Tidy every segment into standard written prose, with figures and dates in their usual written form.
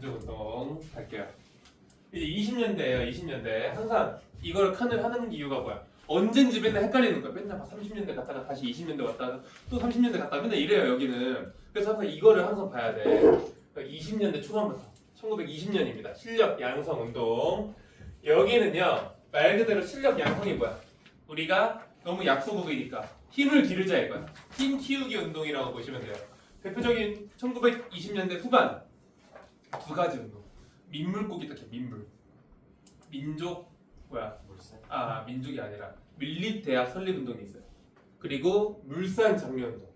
민족운동 갈게요. 이제 20년대예요. 20년대 항상 이걸 칸을 하는 이유가 뭐야? 언젠지 맨날 헷갈리는 거야. 맨날 막 30년대 갔다가 다시 20년대 왔다가 또 30년대 갔다가 맨날 이래요 여기는. 그래서 항상 이거를 항상 봐야 돼. 그러니까 20년대 초반부터 1920년입니다. 실력 양성 운동. 여기는요 말 그대로 실력 양성이 뭐야? 우리가 너무 약소국이니까 힘을 기르자 이거야. 힘 키우기 운동이라고 보시면 돼요. 대표적인 1920년대 후반 두 가지 운동. 민물고기 특히 민물. 민족 뭐야? 민족이 아니라 밀립대학 설립 운동이 있어요. 그리고 물산 장려 운동.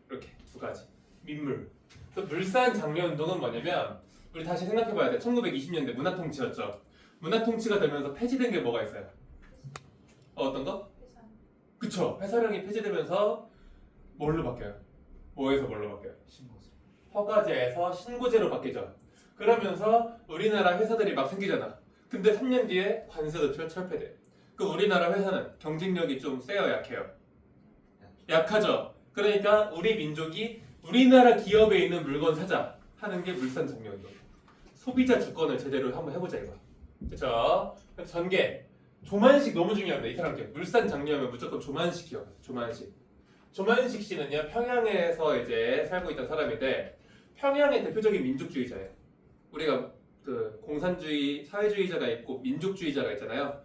이렇게 두 가지. 민물. 또 물산 장려 운동은 뭐냐면 우리 다시 생각해봐야 돼. 1920년대 문화 통치였죠. 문화 통치가 되면서 폐지된 게 뭐가 있어요? 어떤 거? 그쵸. 회사령이 폐지되면서 뭘로 바뀌어요? 뭐에서 뭘로 바뀌어요? 신고서. 허가제에서 신고제로 바뀌죠. 그러면서 우리나라 회사들이 막 생기잖아. 근데 3년 뒤에 관세도 철폐돼. 그 우리나라 회사는 경쟁력이 좀 세요, 약해요? 약하죠. 그러니까 우리 민족이 우리나라 기업에 있는 물건 사자 하는 게 물산 장려 운동. 소비자 주권을 제대로 한번 해보자 이거. 그렇죠? 전개. 조만식 너무 중요합니다. 이 사람께 물산 장려하면 무조건 조만식 기억하세요. 조만식. 조만식 씨는요 평양에서 이제 살고 있던 사람인데 평양의 대표적인 민족주의자예요. 우리가 그 공산주의, 사회주의자가 있고 민족주의자가 있잖아요.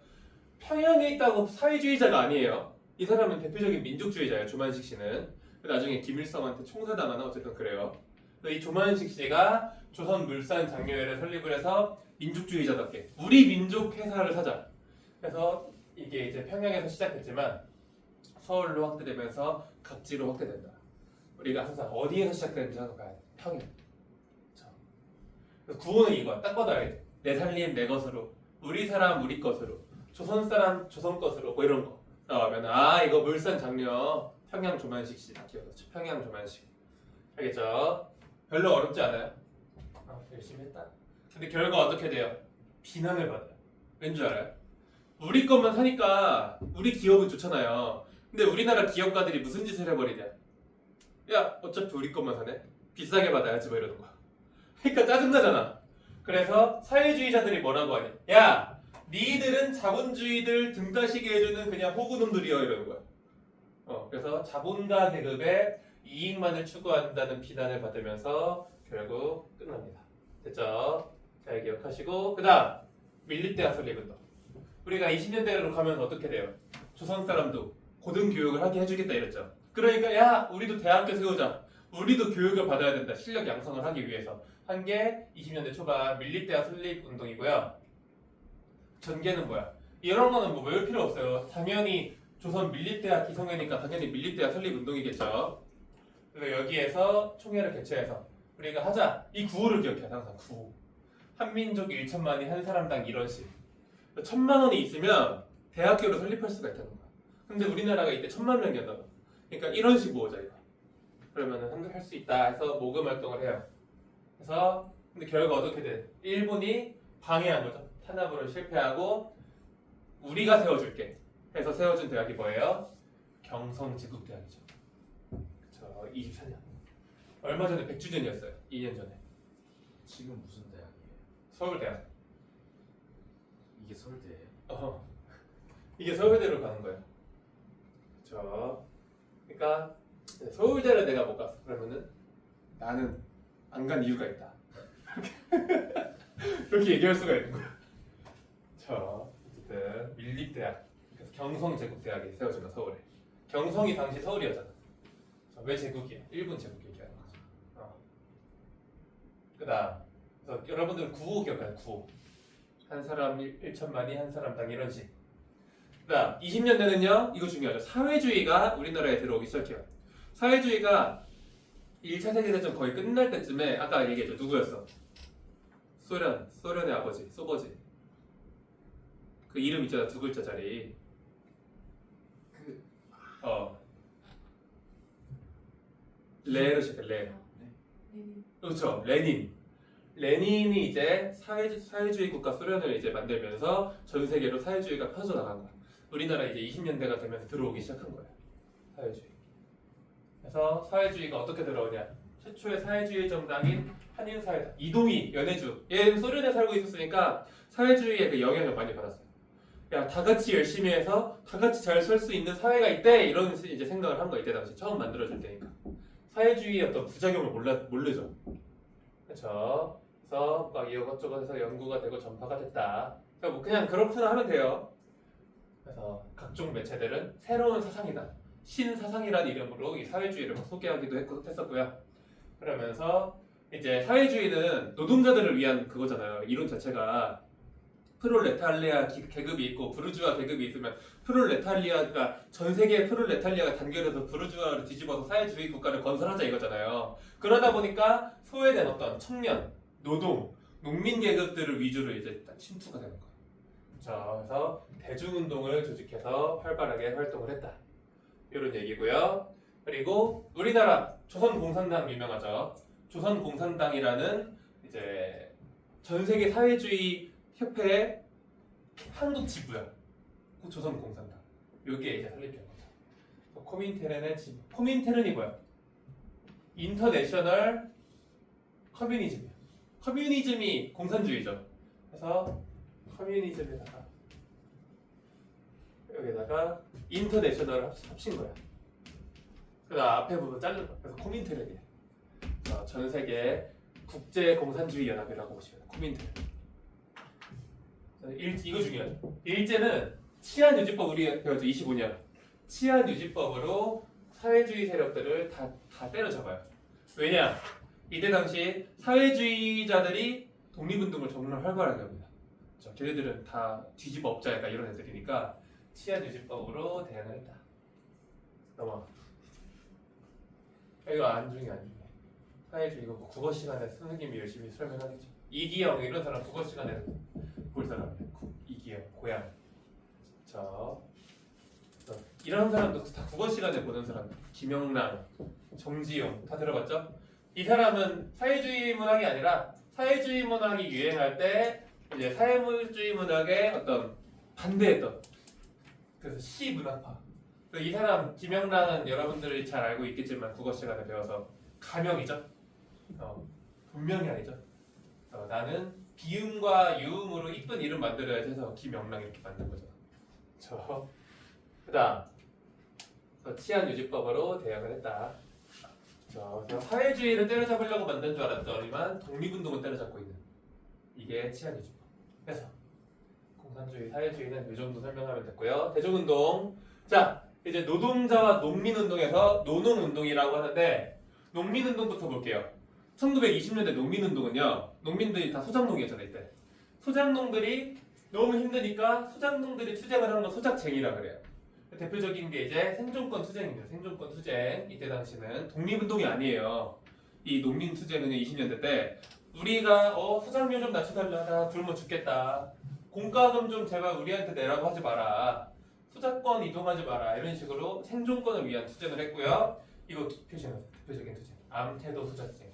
평양에 있다고 사회주의자가 아니에요. 이 사람은 대표적인 민족주의자예요. 조만식 씨는. 나중에 김일성한테 총사당하나 어쨌든 그래요. 이 조만식 씨가 조선물산장려회를 설립을 해서 민족주의자답게 우리 민족 회사를 사자. 그래서 이게 이제 평양에서 시작했지만 서울로 확대되면서 각지로 확대된다. 우리가 항상 어디에서 시작되는지 항상 봐야 돼. 평양. 그래서 구호는 이거야. 딱 봐도 알겠지. 내 살림 내 것으로, 우리 사람 우리 것으로, 조선 사람 조선 것으로 뭐 이런 거 나오면 이거 물산 장려 평양 조만식 씨 기억하죠? 평양 조만식. 알겠죠? 별로 어렵지 않아요? 열심히 했다. 근데 결과 어떻게 돼요? 비난을 받아요. 왠 줄 알아요? 우리 것만 사니까 우리 기업은 좋잖아요. 근데 우리나라 기업가들이 무슨 짓을 해버리냐? 야 어차피 우리 것만 사네. 비싸게 받아야지 뭐 이러는 거야. 그러니까 짜증나잖아. 그래서 사회주의자들이 뭐라고 하냐? 야 니들은 자본주의들 등 따시게 해주는 그냥 호구놈들이여 이러는 거야. 그래서 자본가 계급의 이익만을 추구한다는 비난을 받으면서 결국 끝납니다. 됐죠? 잘 기억하시고 그 다음 밀립대학 설립운동. 우리가 20년대로 가면 어떻게 돼요? 조선 사람도 고등교육을 하게 해주겠다 이랬죠. 그러니까 야 우리도 대학교 세우자. 우리도 교육을 받아야 된다. 실력 양성을 하기 위해서 한 게 20년대 초반 밀립대학 설립 운동이고요. 전개는 뭐야? 이런 거는 뭐 외울 필요 없어요. 당연히 조선 밀립대학 기성회니까 당연히 밀립대학 설립 운동이겠죠. 그래서 여기에서 총회를 개최해서 우리가 하자. 이 구호를 기억해. 항상 구호. 한민족 1천만이 한 사람당 이런 식. 1,000만 원이 있으면 대학교를 설립할 수가 있다는 거야. 근데 우리나라가 이때 1,000만 명이었나 봐. 그러니까 이런 식 모으자 이거. 그러면은 할 수 있다 해서 모금 활동을 해요. 그래서 근데 결과 어떻게 돼? 일본이 방해한 거죠. 탄압으로 실패하고 우리가 세워줄게 해서 세워준 대학이 뭐예요? 경성제국대학이죠. 그쵸. 24년. 얼마 전에 100주년이었어요. 2년 전에. 지금 무슨 대학이에요? 서울대학. 이게 서울대예요? 이게 서울대로 가는 거예요. 그쵸. 그러니까 서울대를 내가 못 갔어. 그러면은 나는 안 간 이유가 있다. 이렇게 얘기할 수가 있는 거야. 어쨌든 밀립대학. 그래서 경성제국대학이 세워지면 서울에. 경성이 당시 서울이었잖아. 왜 제국이야? 일본 제국 얘기하는 거죠. 그다음 그래서 여러분들 구호 기억하세요. 구호. 한 사람 1천만이 한 사람당 이런 식. 그다음 20년대는요. 이거 중요하죠. 사회주의가 우리나라에 들어오기 시작해요. 사회주의가 1차 세계대전 거의 끝날 때쯤에 아까 얘기했죠. 누구였어? 소련의 아버지, 소버지. 그 이름 있잖아. 두 글자짜리. 레로 시작해. 레. 그렇죠. 레닌이 이제 사회주의 국가 소련을 이제 만들면서 전 세계로 사회주의가 퍼져나간 거야. 우리나라 이제 20년대가 되면서 들어오기 시작한 거예요. 사회주의. 그래서 사회주의가 어떻게 들어오냐? 최초의 사회주의 정당인 한인 사회다. 이동희, 연해주. 얘는 소련에 살고 있었으니까 사회주의의 그 영향을 많이 받았어요. 야, 다 같이 열심히 해서 다 같이 잘 살 수 있는 사회가 있대. 이런 이제 생각을 한 거 이때 당시 처음 만들어질 때니까. 사회주의의 어떤 부작용을 모르죠. 그렇죠. 그래서 막 이것저것 해서 연구가 되고 전파가 됐다. 그러니까 뭐 그냥 그렇구나 하면 돼요. 그래서 각종 매체들은 새로운 사상이다. 신사상이라는 이름으로 이 사회주의를 막 소개하기도 했었고요. 그러면서 이제 사회주의는 노동자들을 위한 그거잖아요. 이론 자체가 프롤레타리아 계급이 있고 부르주아 계급이 있으면 프롤레타리아가 전 세계 프롤레타리아가 단결해서 부르주아를 뒤집어서 사회주의 국가를 건설하자 이거잖아요. 그러다 보니까 소외된 어떤 청년, 노동, 농민 계급들을 위주로 이제 침투가 되는 거예요. 자, 그래서 대중운동을 조직해서 활발하게 활동을 했다. 이런 얘기고요. 그리고 우리나라 조선공산당 유명하죠. 조선공산당이라는 이제 전 세계 사회주의 협회의 한국 지부야. 조선공산당. 여기에 이제 설립된 거죠. 코민테른의 지부. 코민테른이 뭐야? 인터내셔널 커뮤니즘이야. 커뮤니즘이 공산주의죠. 그래서 커뮤니즘에다가 여기다가 인터내셔널을 합친 거야. 그다음 앞에 부분 자른 거야. 그래서 코민테른이야. 전 세계 국제 공산주의 연합이라고 보시면 돼요. 코민테른. 이거 중요하죠. 일제는 치안유지법 우리 배웠죠. 25년. 치안유지법으로 사회주의 세력들을 다 때려잡아요. 왜냐? 이때 당시 사회주의자들이 독립운동을 정말 활발하게 합니다. 걔네들은 다 뒤집어 엎자 약간 이런 애들이니까 치안유지법으로 대응을 했다. 넘어가. 이거 안 중요해. 사회주의 이거 뭐 국어 시간에 선생님이 열심히 설명하겠죠. 이기영 이런 사람 국어 시간에 볼 사람이에요. 이기영 고향. 이런 사람도 다 국어 시간에 보는 사람. 김영란, 정지용 다 들어봤죠? 이 사람은 사회주의 문학이 아니라 사회주의 문학이 유행할 때 이제 사회주의 문학에 어떤 반대했던 그래서 시 문학파. 이 사람 김영란은 여러분들이 잘 알고 있겠지만 국어 시간에 배워서 가명이죠. 본명이 아니죠. 나는 비음과 유음으로 이쁜 이름 만들어야지 해서 김영란 이렇게 만든 거죠. 그다음 치안유지법으로 대응을 했다. 그래서 사회주의를 때려잡으려고 만든 줄 알았더니만 독립운동을 때려잡고 있는 이게 치안유지법. 그래서 공산주의, 사회주의는 이 정도 설명하면 됐고요. 대중운동. 자, 이제 노동자와 농민운동에서 노농운동이라고 하는데 농민운동부터 볼게요. 1920년대 농민운동은요. 농민들이 다 소작농이었잖아요. 이때. 소작농들이 너무 힘드니까 소작농들이 투쟁을 하는 건 소작쟁이라 그래요. 대표적인 게 이제 생존권 투쟁입니다. 생존권 투쟁. 이때 당시는 독립운동이 아니에요. 이 농민 투쟁은 20년대 때 우리가 소작료 좀 낮춰달라. 굶어 죽겠다. 공과금 좀 제발 우리한테 내라고 하지 마라. 소작권 이동하지 마라. 이런 식으로 생존권을 위한 투쟁을 했고요. 이거 표시는 대표적인 투쟁. 암태도 소작쟁이.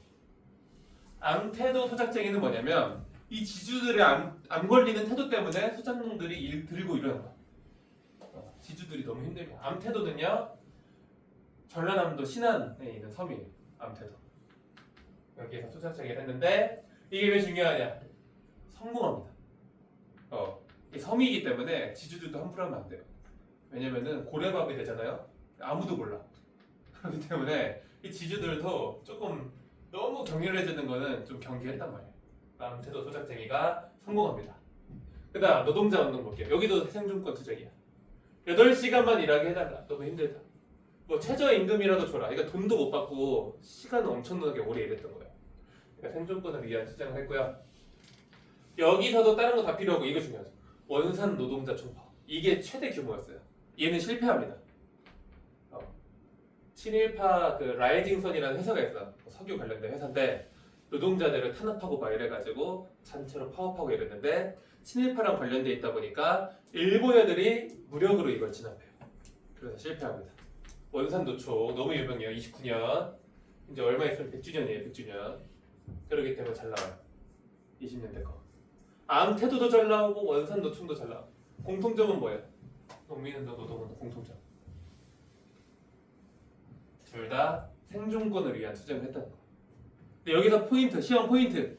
암태도 소작쟁이는 뭐냐면 이 지주들의 암 걸리는 태도 때문에 소작농들이 들고 일어난 거야. 지주들이 너무 힘들게. 암태도는요. 전라남도 신안에 있는 섬이에요. 암태도. 여기에서 소작쟁이를 했는데 이게 왜 중요하냐? 성공합니다. 이 섬이기 때문에 지주들도 함부로 하면 안 돼요. 왜냐면은 고래밥이 되잖아요. 아무도 몰라. 그렇기 때문에 이 지주들도 조금 너무 격렬해지는 거는 좀 경계했단 말이에요. 암태도 소작쟁이가 성공합니다. 그 다음 노동자 운동 볼게요. 여기도 생존권 투쟁이야. 8시간만 일하게 해달라. 너무 힘들다. 뭐 최저임금이라도 줘라. 그러니까 돈도 못 받고 시간은 엄청나게 오래 일했던 거예요. 그러니까 생존권을 위한 투쟁을 했고요. 여기서도 다른 거 다 필요 없고 이거 중요하죠. 원산 노동자 총파. 이게 최대 규모였어요. 얘는 실패합니다. 친일파 그 라이징선이라는 회사가 있어. 석유 관련된 회사인데 노동자들을 탄압하고 막 이래가지고 단체로 파업하고 이랬는데 친일파랑 관련돼 있다 보니까 일본 애들이 무력으로 이걸 진압해요. 그래서 실패합니다. 원산 노총 너무 유명해요. 29년 이제 얼마 있으면 100주년이에요. 100주년. 그러기 때문에 잘 나와요. 20년대 거. 암태도도 잘 나오고 원산 노총도 잘 나와. 공통점은 뭐예요? 농민운동, 노동운동 공통점. 둘 다 생존권을 위한 투쟁을 했다는 거. 근데 여기서 포인트, 시험 포인트.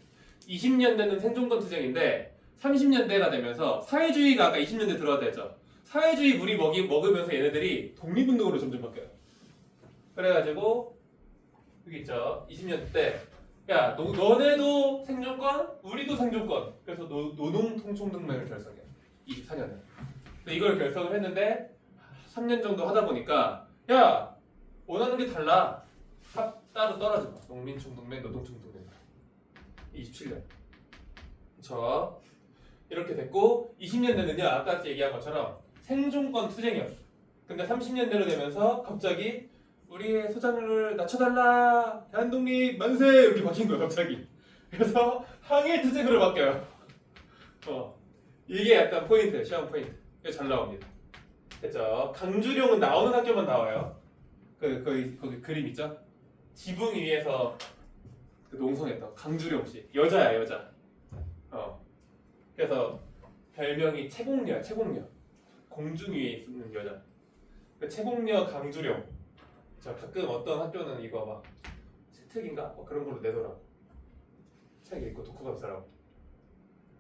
20년대는 생존권 투쟁인데 30년대가 되면서 사회주의가 아까 20년대 들어왔다 했죠. 사회주의 물이 먹으면서 얘네들이 독립운동으로 점점 바뀌어요. 그래가지고 여기 있죠. 20년대 때 야, 너네도 생존권, 우리도 생존권. 그래서 노동통촉동맹을 결성해요. 24년에. 근데 이걸 결성을 했는데 3년 정도 하다 보니까 야, 원하는 게 달라. 따로 떨어져. 농민총동맹, 노동총동맹. 27년. 그쵸? 이렇게 됐고 20년대는요. 아까 얘기한 것처럼 생존권 투쟁이었어. 근데 30년대로 되면서 갑자기 우리의 소장을 낮춰달라. 대한독립 만세 이렇게 바뀐 거야 갑자기. 그래서 항일 투쟁으로 바뀌어요. 이게 약간 포인트예요. 시험 포인트. 이게 잘 나옵니다. 됐죠? 강주룡은 나오는 학교만 나와요. 거기 그림 있죠? 지붕 위에서 그 농성했던 강주룡 씨. 여자야 여자. 그래서 별명이 채공녀야 채공녀. 공중 위에 있는 여자. 그 채공녀 강주룡. 저 가끔 어떤 학교는 이거 막 채특인가? 뭐 그런 걸로 내더라고. 책 읽고 독후감사라고.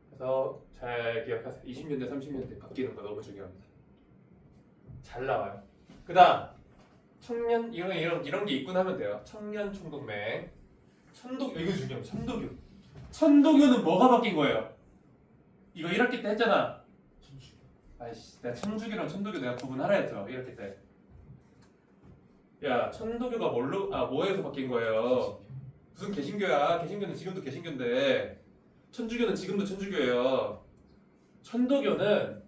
그래서 잘 기억하세요. 20년대 30년대 바뀌는 거 너무 중요합니다. 잘 나와요. 그다음 청년 이런 게 있군 하면 돼요. 청년 총동맹. 이거 중요해요. 천도교. 천도교는 뭐가 바뀐 거예요? 이거 1학기 때 했잖아. 천주교. 아이씨, 내가 천주교랑 천도교 내가 구분하라 했죠. 1학기 때. 야, 천도교가 뭐에서 바뀐 거예요? 무슨 개신교야? 개신교는 지금도 개신교인데 천주교는 지금도 천주교예요. 천도교는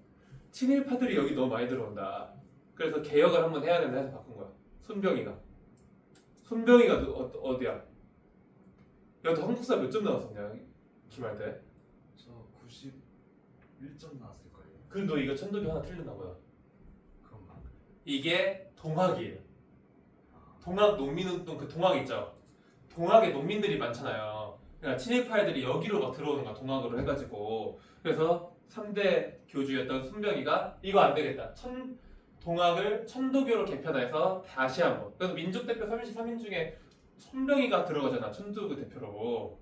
친일파들이 여기 너무 많이 들어온다. 그래서 개혁을 한번 해야 된다 해서 바꾼 거야. 손병희가 어디야? 야, 너 한국사 몇 점 나왔었냐? 기말 때? 저 91점 나왔을걸요. 너 이거 천도교 하나 틀렸나 보다. 그런가? 이게 동학이에요. 동학 농민운동 그 동학 있죠? 동학에 농민들이 많잖아요. 그러니까 친일파애들이 여기로 막 들어오는 거야. 동학으로 해가지고. 그래서 3대 교주였던 순병이가 이거 안 되겠다. 동학을 천도교로 개편해서 다시 한번. 그래서 민족대표 33인 중에 천병이가 들어가잖아. 천도교 대표로.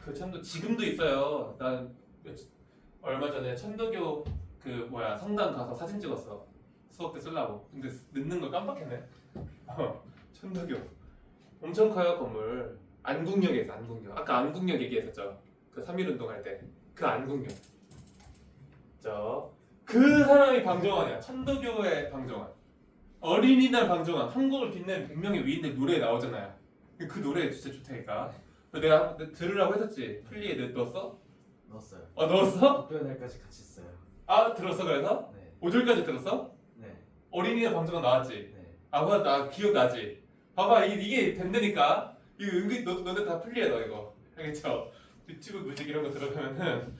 그 천도 지금도 있어요. 난 얼마 전에 천도교 성당 가서 사진 찍었어. 수업 때 쓰려고. 근데 늦는 걸 깜빡했네. 천도교 엄청 커요 건물. 안국역에 있어. 안국역. 아까 안국역 얘기했었죠. 그 3.1운동 할 때 그 안국역. 그 사람이 방정환이야. 천도교의 방정환. 어린이날 방정환. 한국을 빛낸 100명의 위인들 노래에 나오잖아요. 그 노래 진짜 좋다니까. 내가 들으라고 했었지. 플리에 넣었어? 넣었어요. 넣었어? 학교 날까지 같이 했어요. 들었어 그래서? 네. 5절까지 들었어? 네. 어린이날 방정환 나왔지? 네. 나 기억나지? 봐봐 이게 된다니까. 이거 은근히 너네 다 플리에 넣어 이거. 알겠죠? 유튜브 뮤직 이런 거 들어가면은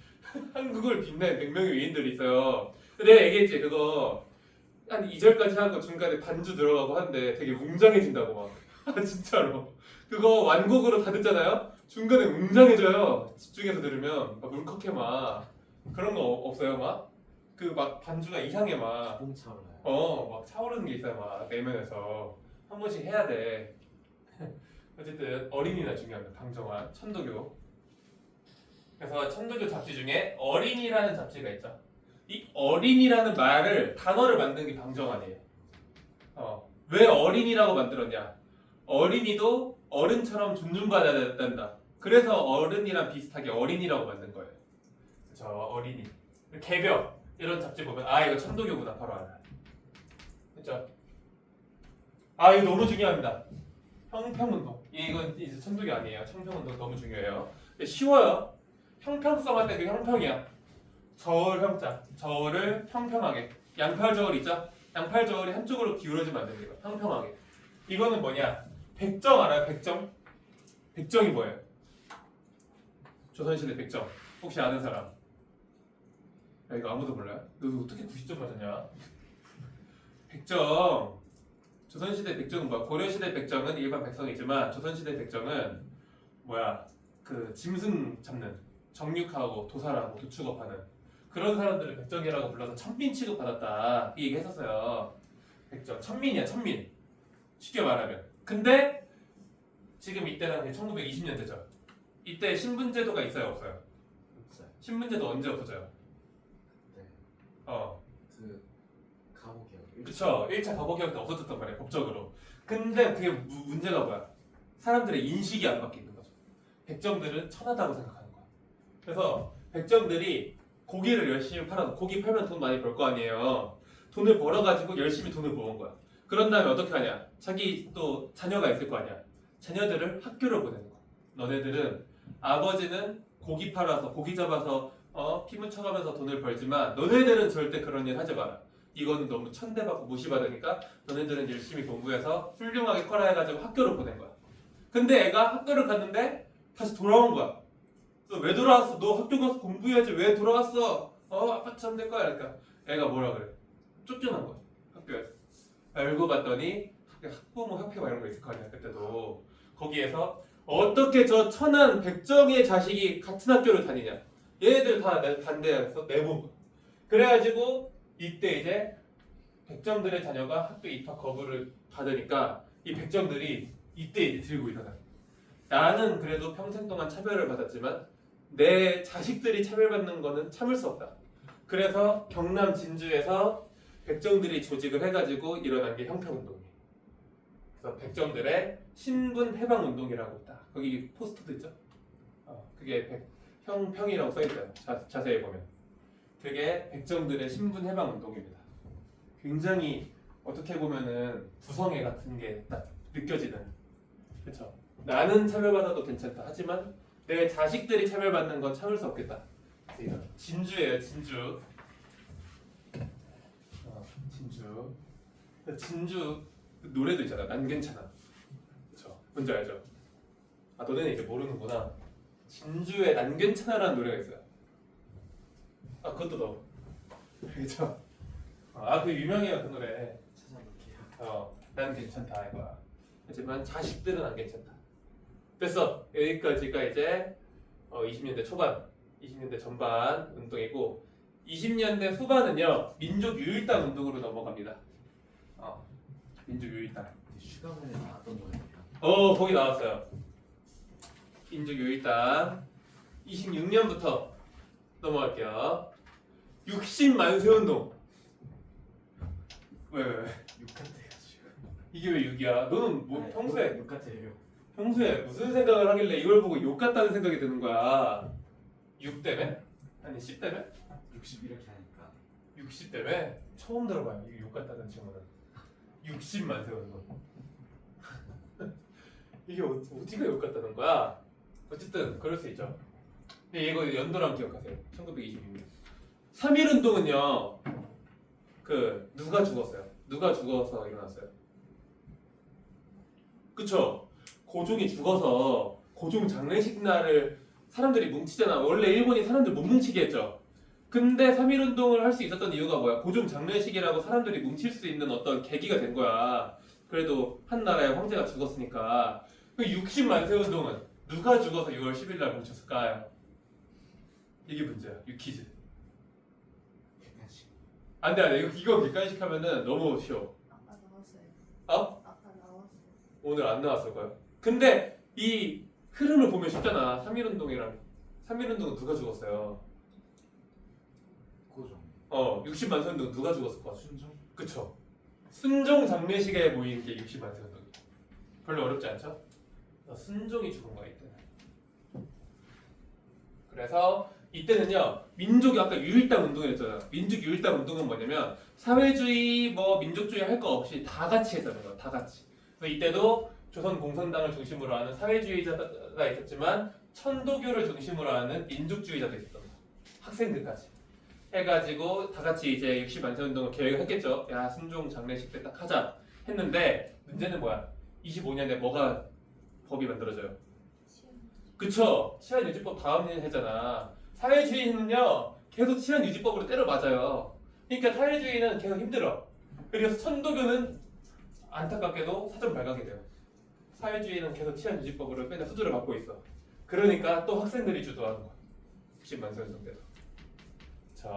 한국을 빛낸 100명의 위인들이 있어요. 내가 얘기했지 그거 한 2절까지 하고 중간에 반주 들어가고 하는데 되게 웅장해진다고 막. 진짜로. 그거 완곡으로 다 듣잖아요? 중간에 웅장해져요. 집중해서 들으면 막 울컥해 막. 그런 거 없어요 막? 막 반주가 이상해 막. 기봉 차올라요. 막 차오르는 게 있어요 막 내면에서. 한 번씩 해야 돼. 어쨌든 어린이날 중요합니다. 방정환, 천도교. 그래서 천도교 잡지 중에 어린이라는 잡지가 있죠. 이 어린이라는 단어를 만든 게 방정환이에요. 왜 어린이라고 만들었냐? 어린이도 어른처럼 존중받아야 된다. 그래서 어른이랑 비슷하게 어린이라고 만든 거예요. 그렇죠, 어린이. 개벽 이런 잡지 보면 이거 천도교구나 바로 알아요. 그렇죠? 이거 너무 중요합니다. 형평운동. 이건 이제 천도교 아니에요. 청평운동 너무 중요해요. 쉬워요. 형평성 할 때 그게 형평이야. 저울 형자. 저울을 평평하게. 양팔 저울 있죠? 양팔 저울이 한쪽으로 기울어지면 안 됩니다. 평평하게. 이거는 뭐냐? 백정 알아요? 백정? 백정이 뭐예요? 조선시대 백정. 혹시 아는 사람? 야, 이거 아무도 몰라요? 너 어떻게 90점 맞았냐? 백정. 조선시대 백정은 뭐야? 고려시대 백정은 일반 백성이지만 조선시대 백정은 그 짐승 잡는 정육하고 도살하고 도축업하는 그런 사람들을 백정이라고 불러서 천민 취급받았다 이 얘기 했었어요. 백정 천민이야 천민 쉽게 말하면. 근데 지금 이때는 1920년대죠. 이때 신분제도가 있어요, 없어요? 없어요. 신분제도 언제 없어져요? 네. 어, 그 가보기요. 그쵸. 1차 과거기억 때 없어졌단 말이야, 법적으로. 근데 그게 문제가 뭐야? 사람들의 인식이 안 바뀌는 거죠. 백정들은 천하다고 생각하는 거야. 그래서 백정들이 고기를 열심히 팔아서 고기 팔면 돈 많이 벌 거 아니에요. 돈을 벌어가지고 열심히 돈을 모은 거야. 그런 다음에 어떻게 하냐? 자기 또 자녀가 있을 거 아니야. 자녀들을 학교를 보내는 거야. 너네들은 아버지는 고기 팔아서 고기 잡아서 피 묻혀가면서 돈을 벌지만 너네들은 절대 그런 일 하지 마라. 이거는 너무 천대받고 무시받으니까 너네들은 열심히 공부해서 훌륭하게 커라 해가지고 학교를 보낸 거야. 근데 애가 학교를 갔는데 다시 돌아온 거야. 그래서 왜 돌아왔어? 너 학교 가서 공부해야지. 왜 돌아왔어? 아빠 참 될 거야. 그러니까 애가 뭐라 그래? 쫓겨난 거야. 학교에서. 알고 봤더니 학부모 협회 막 이런 거 있을 거 아니야. 그때도 거기에서 어떻게 저 천한 백정의 자식이 같은 학교를 다니냐. 얘네들 다 반대해서 내본 거야. 그래가지고 이때 이제 백정들의 자녀가 학교 입학 거부를 받으니까 이 백정들이 이때 이제 들고 일어나. 나는 그래도 평생 동안 차별을 받았지만 내 자식들이 차별받는 거는 참을 수 없다. 그래서 경남 진주에서 백정들이 조직을 해가지고 일어난 게 형평운동이에요. 그래서 백정들의 신분해방운동이라고 있다. 거기 포스터도 있죠? 그게 형평이라고 써있어요. 자세히 보면. 그게 백정들의 신분해방운동입니다. 굉장히 어떻게 보면은 부성애 같은 게 딱 느껴지는. 그렇죠? 나는 차별받아도 괜찮다. 하지만 내 자식들이 차별받는 건 참을 수 없겠다. 진주예요, 진주. 진주. 진주 노래도 있잖아. 난 괜찮아. 그렇죠? 뭔지 알죠? 아, 너네는 이제 모르는구나. 진주의 난 괜찮아라는 노래가 있어요. 아, 그것도 넣어. 그렇죠? 아, 그 유명해요, 그 노래. 찾아볼게요. 난 괜찮다 이거야. 하지만 자식들은 안 괜찮다. 됐어. 여기까지가 이제 20년대 초반, 20년대 전반 운동이고 20년대 후반은요 민족 유일당 운동으로 넘어갑니다. 민족 유일당. 슈가맨에 나왔던 거예요. 거기 나왔어요. 민족 유일당 26년부터 넘어갈게요. 60만세 운동. 왜? 6 같아가지고. 이게 왜 6이야? 너는 뭐 네, 평소에 6 같아요. 무슨 생각을 하길래 이걸 보고 욕 같다는 생각이 드는 거야? 6 때문에? 아니 10 때문에? 60 이렇게 하니까 60 때문에? 처음 들어봐요. 이욕 같다는 질문은. 60만 세우는 거. 이게 어디가 욕 같다는 거야? 어쨌든 그럴 수 있죠. 근데 이거 연도랑 기억하세요. 1926년. 3.1운동은요. 누가 죽었어요? 누가 죽어서 일어났어요? 그쵸? 고종이 죽어서 고종 장례식 날을 사람들이 뭉치잖아. 원래 일본이 사람들 못 뭉치게 했죠. 근데 3.1운동을 할 수 있었던 이유가 뭐야? 고종 장례식이라고 사람들이 뭉칠 수 있는 어떤 계기가 된 거야. 그래도 한 나라의 황제가 죽었으니까. 그 60만세 운동은 누가 죽어서 6월 10일 날 뭉쳤을까요? 이게 문제야. 유퀴즈. 객관식. 안 돼. 이거 객관식 하면은 너무 쉬워. 아까 나왔어요. 어? 아까 나왔어요. 오늘 안 나왔을 거야. 근데 이 흐름을 보면 쉽잖아. 3.1운동이랑 3.1운동은 누가 죽었어요? 고종. 60만세 운동 누가 죽었을 것 같아? 순종. 그쵸? 순종 장례식에 모인 게 60만세 운동. 별로 어렵지 않죠? 순종이 죽은 거야 이때는. 그래서 이때는요 민족이 아까 유일당 운동이었잖아. 민족 유일당 운동은 뭐냐면 사회주의 민족주의 할 거 없이 다 같이 했다는 거야. 다 같이. 그래서 이때도 조선 공산당을 중심으로 하는 사회주의자가 있었지만 천도교를 중심으로 하는 민족주의자도 있었던 거야. 학생들까지 해가지고 다 같이 이제 60만세 운동을 계획을 했겠죠. 야 순종 장례식 때 딱 하자 했는데 문제는 뭐야? 25년에 뭐가 법이 만들어져요? 그쵸? 치안유지법 다음 년 해잖아. 사회주의는요 계속 치안유지법으로 때려 맞아요. 그러니까 사회주의는 계속 힘들어. 그래서 천도교는 안타깝게도 사전 발각이 돼요. 사회주의는 계속 치안유지법으로 맨날 수주를 받고 있어. 그러니까 또 학생들이 주도하는 거야. 60만세 운동 때도. 자,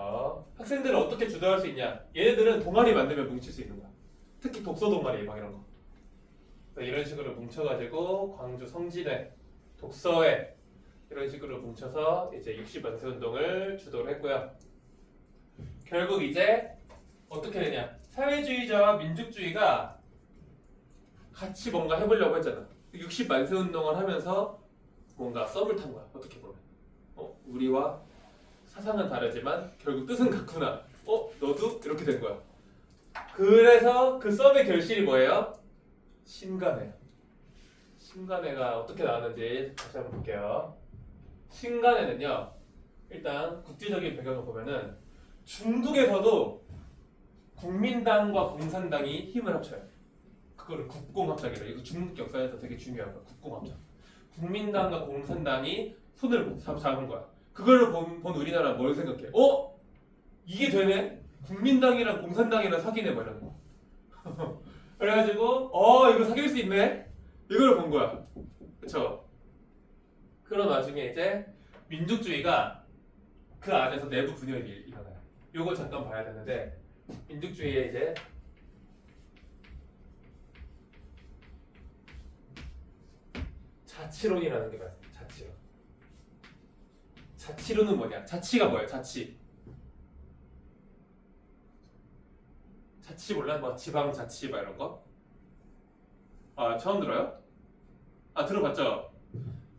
학생들은 어떻게 주도할 수 있냐? 얘네들은 동아리 만들면 뭉칠 수 있는 거야. 특히 독서 동아리 막 이런 거. 이런 식으로 뭉쳐가지고 광주 성진회, 독서회, 이런 식으로 뭉쳐서 이제 60만세 운동을 주도를 했고요. 결국 이제 어떻게 되냐? 사회주의자와 민족주의가 같이 뭔가 해보려고 했잖아. 60만세 운동을 하면서 뭔가 썸을 탄 거야. 어떻게 보면. 우리와 사상은 다르지만 결국 뜻은 같구나. 너도? 이렇게 된 거야. 그래서 그 썸의 결실이 뭐예요? 신간회. 신간회가 어떻게 나왔는지 다시 한번 볼게요. 신간회는요, 일단 국제적인 배경을 보면은 중국에서도 국민당과 공산당이 힘을 합쳐요. 그거를 국공합작이래요. 이거 중국 역사에서 되게 중요한 거야. 국공합작. 국민당과 공산당이 손을 잡은 거야. 그걸 본 우리나라 뭘 생각해? 이게 되네? 국민당이랑 공산당이랑 사귀네 뭐 이런 거. 그래가지고 이거 사귈 수 있네? 이걸 본 거야. 그쵸? 그런 와중에 이제 민족주의가 그 안에서 내부 분열이 일어나요. 요거 잠깐 봐야 되는데 민족주의에 이제 자치론이라는 게 맞아요. 자치론. 자치론은 뭐냐? 자치가 뭐예요? 자치. 자치 몰라? 뭐 지방자치 막 이런 거? 처음 들어요? 들어봤죠?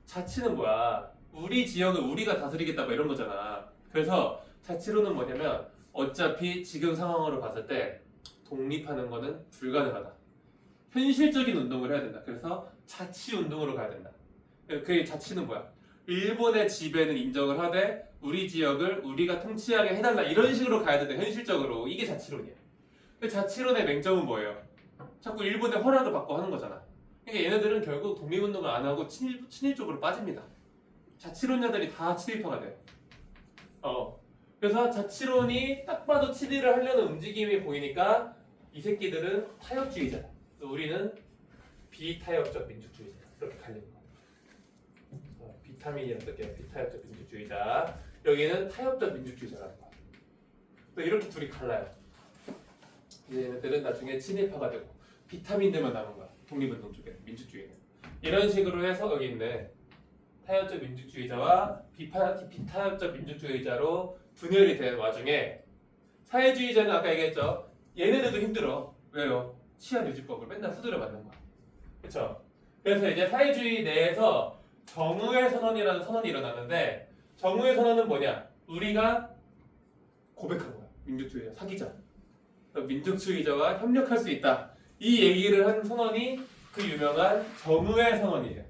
자치는 뭐야? 우리 지역을 우리가 다스리겠다 뭐 이런 거잖아. 그래서 자치론은 뭐냐면 어차피 지금 상황으로 봤을 때 독립하는 거는 불가능하다. 현실적인 운동을 해야 된다. 그래서 자치 운동으로 가야 된다. 그 자치는 뭐야? 일본의 지배는 인정을 하되 우리 지역을 우리가 통치하게 해달라 이런 식으로 가야 된다. 현실적으로 이게 자치론이야. 그 자치론의 맹점은 뭐예요? 자꾸 일본의 허락을 받고 하는 거잖아. 그러니까 얘네들은 결국 독립운동을 안 하고 친일 쪽으로 빠집니다. 자치론자들이 다 친일파가 돼요. 그래서 자치론이 딱 봐도 친일을 하려는 움직임이 보이니까 이 새끼들은 타협주의자다. 우리는 비타협적 민족주의자. 이렇게 갈리는 거야. 비타민이라 쓸게요. 비타협적 민족주의자. 여기는 타협적 민족주의자라는 거야. 또 이렇게 둘이 갈라요. 얘네들은 나중에 친일파가 되고 비타민들만 남은 거야. 독립운동 쪽에 민주주의는. 이런 식으로 해서 여기 있네. 타협적 민주주의자와 비타협적 민주주의자로 분열이 되는 와중에 사회주의자는 아까 얘기했죠. 얘네들도 힘들어. 왜요? 치안유지법을 맨날 후드려 맞는 거야. 그렇죠? 그래서 이제 사회주의 내에서 정의의 선언이라는 선언이 일어나는데 정의의 선언은 뭐냐? 우리가 고백한 거야. 민족주의자 사귀자. 민족주의자와 협력할 수 있다. 이 얘기를 한 선언이 그 유명한 정의의 선언이에요.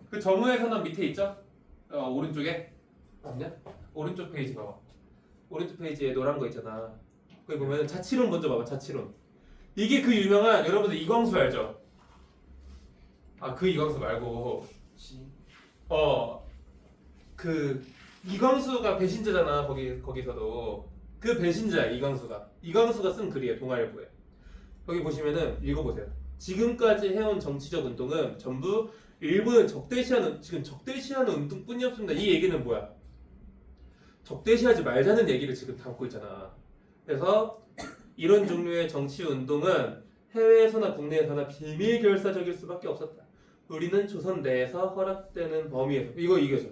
그 정의의 선언 밑에 있죠? 오른쪽에 맞냐? 오른쪽 페이지 봐봐. 오른쪽 페이지에 노란 거 있잖아. 거기 보면 자치론 먼저 봐봐. 자치론. 이게 그 유명한 여러분들 이광수 알죠? 그 이광수 말고 그 이광수가 배신자잖아. 거기서도 그 배신자야. 이광수가 쓴 글이에요. 동아일보에. 거기 보시면은 읽어보세요. 지금까지 해온 정치적 운동은 전부 일본을 적대시하는 운동뿐이 없습니다. 이 얘기는 뭐야? 적대시하지 말자는 얘기를 지금 담고 있잖아. 그래서 이런 종류의 정치 운동은 해외에서나 국내에서나 비밀 결사적일 수밖에 없었다. 우리는 조선 내에서 허락되는 범위에서 이거죠.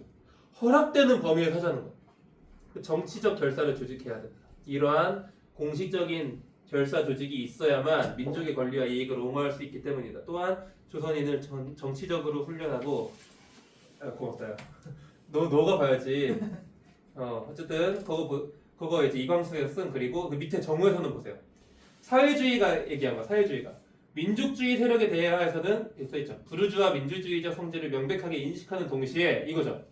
허락되는 범위에서 하자는 거야. 정치적 결사를 조직해야 된다. 이러한 공식적인 결사 조직이 있어야만 민족의 권리와 이익을 옹호할 수 있기 때문이다. 또한 조선인을 정치적으로 훈련하고 고맙다요. 너가 봐야지. 어쨌든 그거 이제 이광수가 쓴 글이고 그 밑에 정우에서는 보세요. 사회주의가 얘기한 거야. 사회주의가 민족주의 세력에 대하여서는 써있죠. 부르주아 민주주의적 성질을 명백하게 인식하는 동시에 이거죠.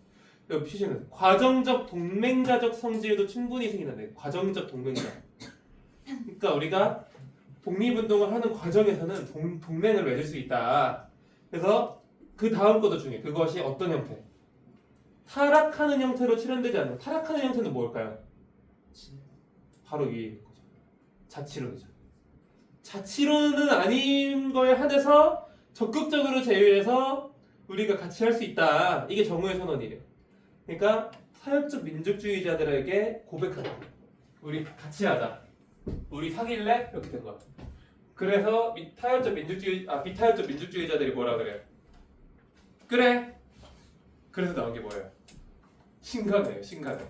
여기 표시는 과정적 동맹자적 성질도 충분히 생긴다네. 과정적 동맹자. 그러니까 우리가 독립운동을 하는 과정에서는 동맹을 맺을 수 있다. 그래서 그 다음 것도 중요해. 그것이 어떤 형태? 타락하는 형태로 실현되지 않는. 타락하는 형태는 뭘까요? 바로 위에 있는 거죠. 자치론이죠. 자치론은 아닌 거에 한해서 적극적으로 제휴해서 우리가 같이 할 수 있다. 이게 정의의 선언이에요. 그러니까 타협적 민족주의자들에게 고백하다. 우리 같이 하자. 우리 사귈래? 이렇게 된 거야. 그래서 비타협적 민족주의자들이 뭐라 그래요? 그래. 그래서 나온 게 뭐예요? 신간회예요. 신간회.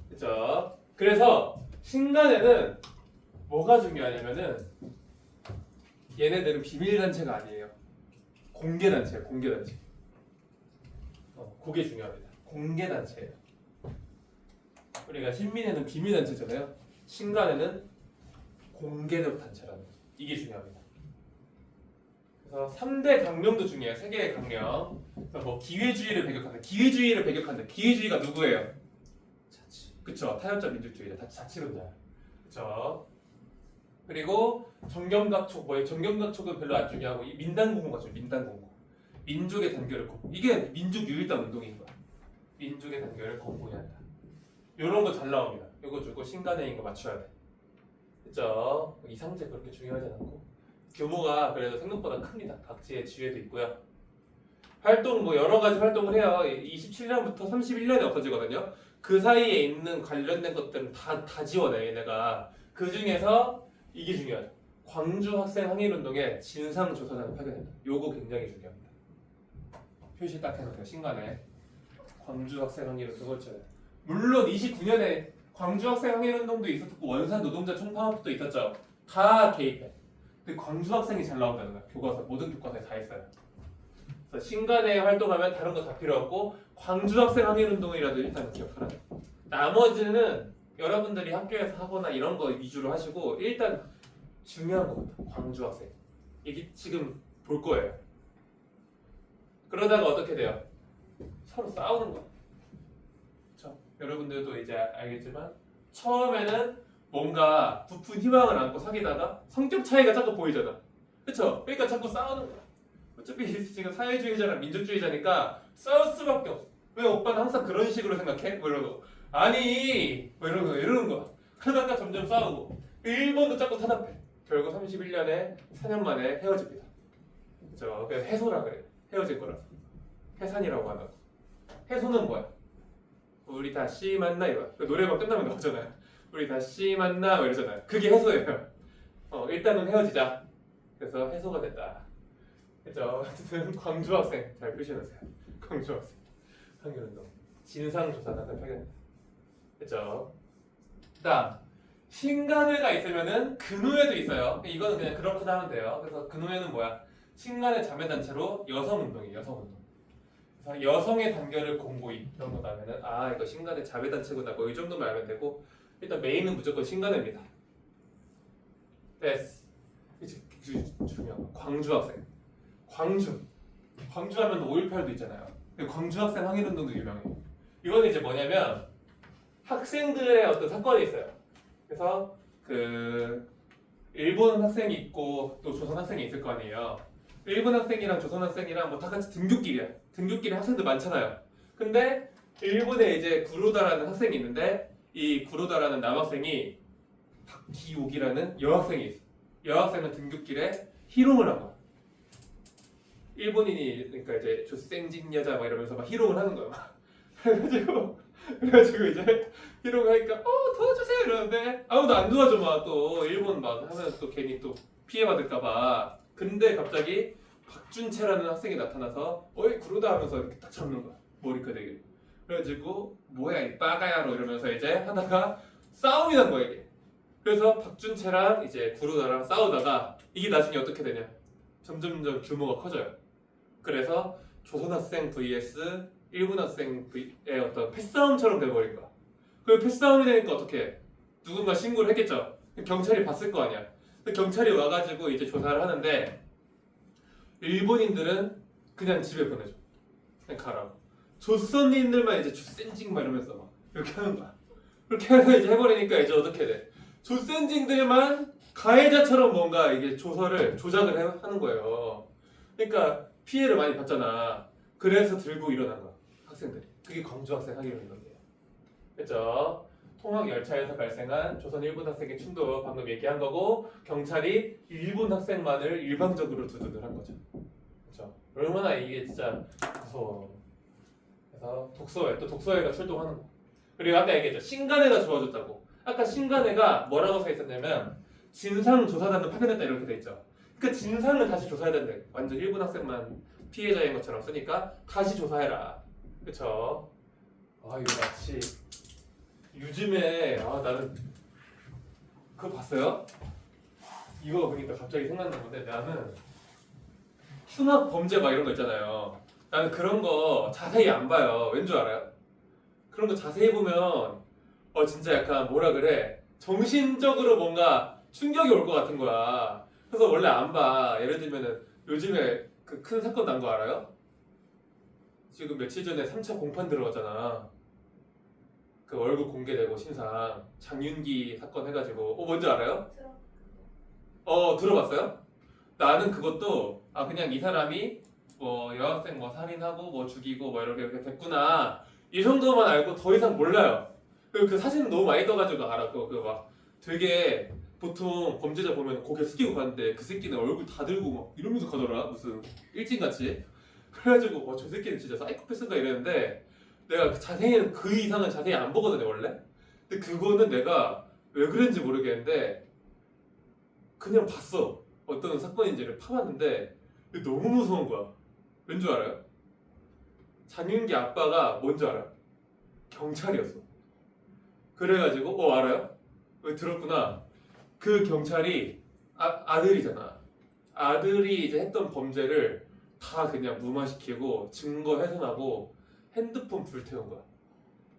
그렇죠? 그래서 신간회는 뭐가 중요하냐면은 얘네들은 비밀단체가 아니에요. 공개단체예요. 공개단체. 그게 중요합니다. 공개단체예요. 우리가 신민회는 비밀단체잖아요. 신간회는 공개적 단체라는 거죠. 이게 중요합니다. 그래서 3대 강령도 중요해요. 3개의 강령. 그래서 뭐 기회주의를 배격한다. 기회주의를 배격한다. 기회주의가 누구예요? 자치. 그쵸. 타협자 민주주의자. 자치론자야. 그쵸. 그리고 정경각촉. 정경각촉은 별로 안 중요하고 이 민단공고가 죠. 민단공고. 민족의 단결을 공고. 이게 민족 유일단 운동인 거야. 민족의 단결을 공고해야 한다. 요런 거 잘 나옵니다. 요거 주고 신간회인 거 맞춰야 돼. 그쵸? 이상제 그렇게 중요하지 않고 규모가 그래도 생각보다 큽니다. 각지의 지회도 있고요. 활동 뭐 여러 가지 활동을 해요. 27년부터 31년에 엎어지거든요. 그 사이에 있는 관련된 것들은 다 지원해 얘네가. 그 중에서 이게 중요하죠. 광주 학생 항일운동의 진상조사단을 파견한다. 요거 굉장히 중요합니다. 표시 딱 해놓으세요. 신간에 광주 학생 항일운동을 쳐요. 물론 29년에 광주 학생 항일운동도 있었고 원산 노동자 총파업도 있었죠. 다 개입해. 근데 광주 학생이 잘 나온다는 거야. 교과서 모든 교과서에 다 있어요. 그래서 신간에 활동하면 다른 거 다 필요 없고 광주 학생 항일운동이라도 일단 기억하라. 나머지는 여러분들이 학교에서 하거나 이런 거 위주로 하시고 일단 중요한 겁니다. 광주 학생. 이게 지금 볼 거예요. 그러다가 어떻게 돼요? 서로 싸우는 거야. 그렇죠? 여러분들도 이제 알겠지만 처음에는 뭔가 부푼 희망을 안고 사귀다가 성격 차이가 자꾸 보이잖아. 그렇죠? 그러니까 자꾸 싸우는 거야. 어차피 지금 사회주의자랑 민족주의자니까 싸울 수밖에 없어. 왜 오빠는 항상 그런 식으로 생각해? 뭐 이러고 아니 뭐 이러는 거야. 그러다가 점점 싸우고 일본도 자꾸 탄압해. 결국 31년에 4년 만에 헤어집니다. 그렇죠? 그래서 해소라 그래요. 헤어질 거라서 해산이라고 하는 거. 해소는 뭐야? 우리 다시 만나 이거야. 노래방 끝나면 나오잖아요. 우리 다시 만나 이러잖아요. 그게 해소예요. 일단은 헤어지자. 그래서 해소가 됐다. 그죠? 어쨌든 광주 학생 잘 표시해놓으세요. 광주 학생 항일운동 진상조사단을 파견했다. 그죠? 그다음 신간회가 있으면은 근후회도 있어요. 이거는 그냥 그렇구나 하면 돼요. 그래서 근후회는 뭐야? 신간회 자매단체로 여성운동이에요. 여성운동. 그래서 여성의 단결을 공고히 이런 거 나면은 아 이거 신간회 자매단체구나 뭐 이 정도만 알면 되고 일단 메인은 무조건 신간회입니다. 됐어. 이제 중요한 거 광주 학생. 광주 하면 5.18도 있잖아요. 광주 학생 항일운동도 유명해요. 이거는 이제 뭐냐면 학생들의 어떤 사건이 있어요. 그래서 그 일본 학생이 있고 또 조선 학생이 있을 거 아니에요. 일본 학생이랑 조선 학생이랑 뭐 다 같이 등교길이야. 등교길에 학생들 많잖아요. 근데 일본에 이제 구로다라는 학생이 있는데 이 구로다라는 남학생이 박기옥이라는 여학생이 있어. 여학생은 등교길에 희롱을 한 거야. 일본인이 그러니까 이제 조센진 여자 막 이러면서 막 희롱을 하는 거야. 막. 그래가지고 이제 희롱을 하니까 도와주세요 이러는데 아무도 안 도와줘 막 또 일본 막 하면 또 괜히 또 피해 받을까봐. 근데 갑자기 박준채라는 학생이 나타나서 어이 구르다 하면서 이렇게 딱 잡는 거야 머리카락을. 그래가지고 뭐야 이 빠가야로 이러면서 이제 하다가 싸움이 난 거야 이게. 그래서 박준채랑 이제 구르다랑 싸우다가 이게 나중에 어떻게 되냐? 점점점 규모가 커져요. 그래서 조선 학생 vs 일본 학생의 어떤 패싸움처럼 돼버린 거야. 그 패싸움이 되니까 어떻게 해? 누군가 신고를 했겠죠. 경찰이 봤을 거 아니야. 경찰이 와가지고 이제 조사를 하는데 일본인들은 그냥 집에 보내줘. 그냥 가라고. 조선인들만 이제 주센징 막 이러면서 막 이렇게 하는 거야. 그렇게 해서 이제 해버리니까 이제 어떻게 돼? 조센징들만 가해자처럼 뭔가 이게 조작을 하는 거예요. 그러니까 피해를 많이 받잖아. 그래서 들고 일어난 거야 학생들이. 그게 광주 학생 항일운동이에요. 그렇죠? 통학 열차에서 발생한 조선 일본 학생의 충돌 방금 얘기한 거고 경찰이 일본 학생만을 일방적으로 두둔을 한 거죠. 그렇죠? 얼마나 이게 진짜 무서워. 그래서 독서회가 출동하는 거. 그리고 아까 얘기했죠. 신간회가 좋아졌다고. 아까 신간회가 뭐라고 써 있었냐면 진상조사단을 파견했다 이렇게 돼 있죠. 그 진상을 다시 조사해야 된대. 완전 일본 학생만 피해자인 것처럼 쓰니까 다시 조사해라. 그쵸? 아 이거 마치 요즘에 나는 그거 봤어요? 이거 보니까 갑자기 생각난 건데 나는 흉악 범죄 막 이런 거 있잖아요. 나는 그런 거 자세히 안 봐요. 왠 줄 알아요? 그런 거 자세히 보면 진짜 약간 뭐라 그래 정신적으로 뭔가 충격이 올 것 같은 거야. 그래서 원래 안 봐. 예를 들면은 요즘에 그 큰 사건 난 거 알아요? 지금 며칠 전에 3차 공판 들어갔잖아. 그 얼굴 공개되고 신상 장윤기 사건 해가지고 뭔지 알아요? 들어봤어요? 나는 그것도 그냥 이 사람이 뭐 여학생 뭐 살인하고 뭐 죽이고 뭐 이렇게 됐구나 이 정도만 알고 더 이상 몰라요. 그 사진 너무 많이 떠가지고 알아. 그 막 되게 보통 범죄자 보면 고개 숙이고 가는데 그 새끼는 얼굴 다 들고 막 이러면서 가더라. 무슨 일진같이. 그래가지고 저 새끼는 진짜 사이코패스인가 이랬는데 내가 자세히는 그 이상은 자세히 안 보거든요 원래. 근데 그거는 내가 왜 그런지 모르겠는데 그냥 봤어. 어떤 사건인지를 파봤는데 너무 무서운 거야. 왠 줄 알아요? 장윤기 아빠가 뭔지 알아요? 경찰이었어. 그래가지고 알아요? 왜 들었구나. 그 경찰이 아들이잖아. 아들이 이제 했던 범죄를 다 그냥 무마시키고 증거 훼손하고 핸드폰 불태운 거야.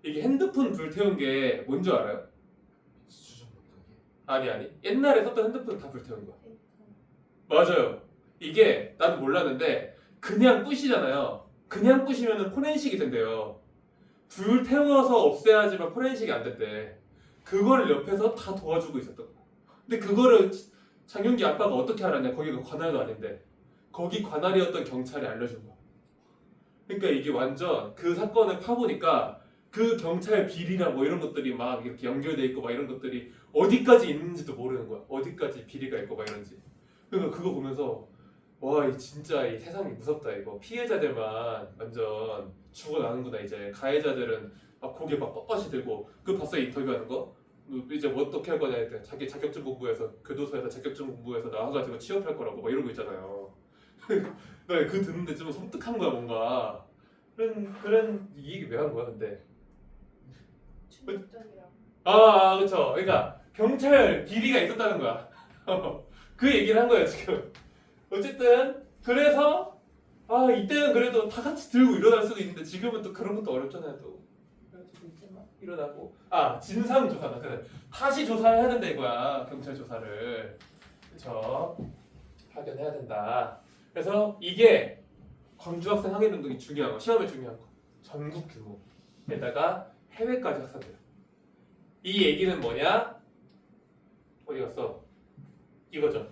이게 핸드폰 불태운 게 뭔지 알아요? 수정 못하게. 아니 옛날에 썼던 핸드폰 다 불태운 거야. 맞아요. 이게 나도 몰랐는데 그냥 부시잖아요. 그냥 부시면은 포렌식이 된대요. 불태워서 없애야지만 포렌식이 안 된대. 그거를 옆에서 다 도와주고 있었던 거야. 근데 그거를 장윤기 아빠가 어떻게 알았냐? 거기가 관할도 아닌데 거기 관할이었던 경찰이 알려준 거야. 그러니까 이게 완전 그 사건을 파보니까 그 경찰 비리랑 뭐 이런 것들이 막 이렇게 연결돼 있고 막 이런 것들이 어디까지 있는지도 모르는 거야. 어디까지 비리가 있고 막 이런지. 그러니까 그거 보면서 진짜 이 세상이 무섭다 이거. 피해자들만 완전 죽어나는구나 이제. 가해자들은 막 고개 막 뻣뻣이 들고. 그거 봤어요 인터뷰하는 거? 뭐 이제 뭐 어떻게 할 거냐 했더니 자기 자격증 공부해서 교도소에서 자격증 공부해서 나와가지고 취업할 거라고 막 이러고 있잖아요. 나 그 듣는데 좀 섬뜩한 거야 뭔가. 그런 이 얘기 왜 한 거야 근데? 충격적이라. 그쵸. 그러니까 경찰 비리가 있었다는 거야. 그 얘기를 한 거야 지금. 어쨌든 그래서 이때는 그래도 다 같이 들고 일어날 수도 있는데 지금은 또 그런 것도 어렵잖아요 또. 그래가지고 이제 막 일어나고 진상 조사다. 그래. 다시 조사해야 된다 이거야 경찰 조사를. 그쵸. 파견해야 된다. 그래서 이게 광주 학생 항해 운동이 중요한 거, 시험에 중요한 거. 전국 규모에다가 해외까지 확산돼요. 이 얘기는 뭐냐? 어디 갔어? 이거죠.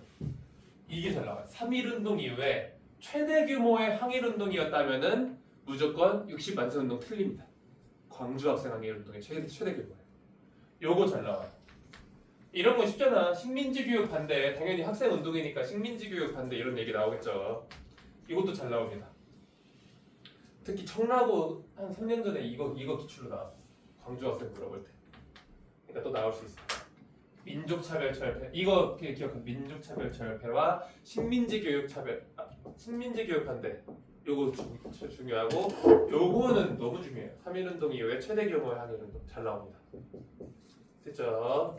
이게 잘 나와요. 3.1운동 이후에 최대 규모의 항일운동이었다면은 무조건 60만세 운동 틀립니다. 광주 학생 항일운동의 최대 규모예요. 요거 잘 나와요. 이런 거 쉽잖아. 식민지 교육 반대. 당연히 학생 운동이니까 식민지 교육 반대 이런 얘기 나오겠죠. 이것도 잘 나옵니다. 특히 청라고 한 3년 전에 이거 기출로 나왔어. 광주 학생 물어볼 때. 그러니까 또 나올 수 있어. 민족차별 철폐. 이거 기억해. 민족차별 철폐와 식민지 교육 반대. 요거 중요하고 요거는 너무 중요해요. 3.1운동 이후에 최대 규모의 항일운동 잘 나옵니다. 됐죠?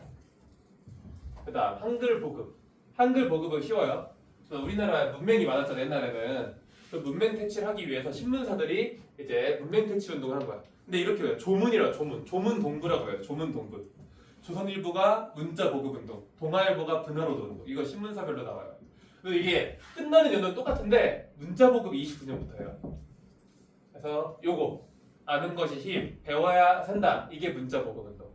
그다음 한글 보급. 한글 보급은 쉬워요. 우리나라 문맹이 많았잖아 옛날에는. 그 문맹 퇴치하기 위해서 신문사들이 이제 문맹 퇴치 운동을 한 거야. 근데 이렇게 해요. 조문이라 조문 동부라고 해요. 조문 동부. 조선일보가 문자 보급 운동, 동아일보가 분화로도 운동. 이거 신문사별로 나와요. 그래서 이게 끝나는 연도는 똑같은데 문자 보급이 29년부터예요. 그래서 요거 아는 것이 힘, 배워야 산다. 이게 문자 보급 운동.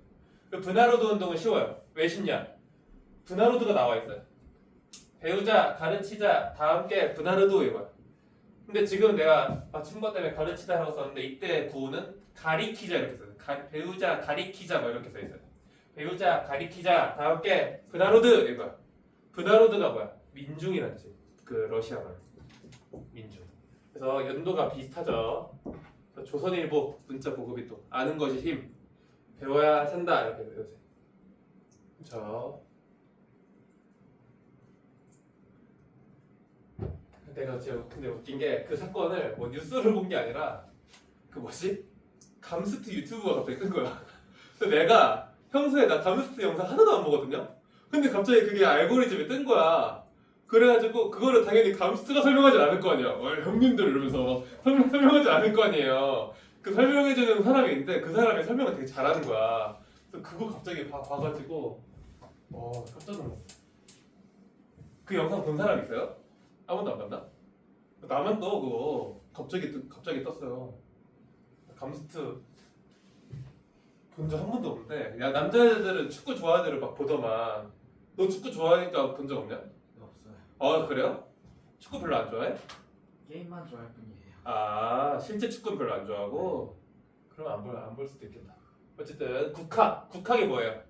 그 분화로도 운동은 쉬워요. 왜 쉽냐? 분화로드가 나와 있어요. 배우자, 가르치자, 다 함께 분화로도 이거야. 근데 지금 내가 맞춘 것 때문에 가르치자라고 썼는데 이때 구호는 가리키자 이렇게 써요. 배우자, 가리키자 뭐 이렇게 써 있어요. 배우자, 가리키자, 다 함께 분화로드 이거야. 분화로드가 뭐야? 민중이라는 뜻이에요. 그 러시아 말 민중. 그래서 연도가 비슷하죠. 그래서 조선일보 문자 보급이 또 아는 것이 힘, 배워야 산다 이렇게 외우세요. 그렇죠. 내가 진짜 근데 웃긴 게 그 사건을 뭐 뉴스를 본 게 아니라 그 뭐지? 감스트 유튜브가 갑자기 뜬 거야. 그래서 내가 평소에 나 감스트 영상 하나도 안 보거든요. 근데 갑자기 그게 알고리즘에 뜬 거야. 그래가지고 그거를 당연히 감스트가 설명하지 않을 거 아니야. 형님들 이러면서 막 설명하지 않을 거 아니에요. 그 설명해주는 사람이 있는데 그 사람이 설명을 되게 잘하는 거야. 그래서 그거 갑자기 봐가지고 깜짝 놀랐어. 그 영상 본 사람 있어요? 아무도 안 봤나? 나만 떠 그거 갑자기 떴어요. 감스트 본 적 한 번도 없는데 야 남자애들은 축구 좋아하는 애를 막 보더만. 너 축구 좋아하니까 본 적 없냐? 없어요. 그래요? 축구 별로 안 좋아해? 게임만 좋아할 뿐이에요. 아 실제 축구는 별로 안 좋아하고? 그럼 안 볼 수도 있겠다. 어쨌든 국학이 뭐예요?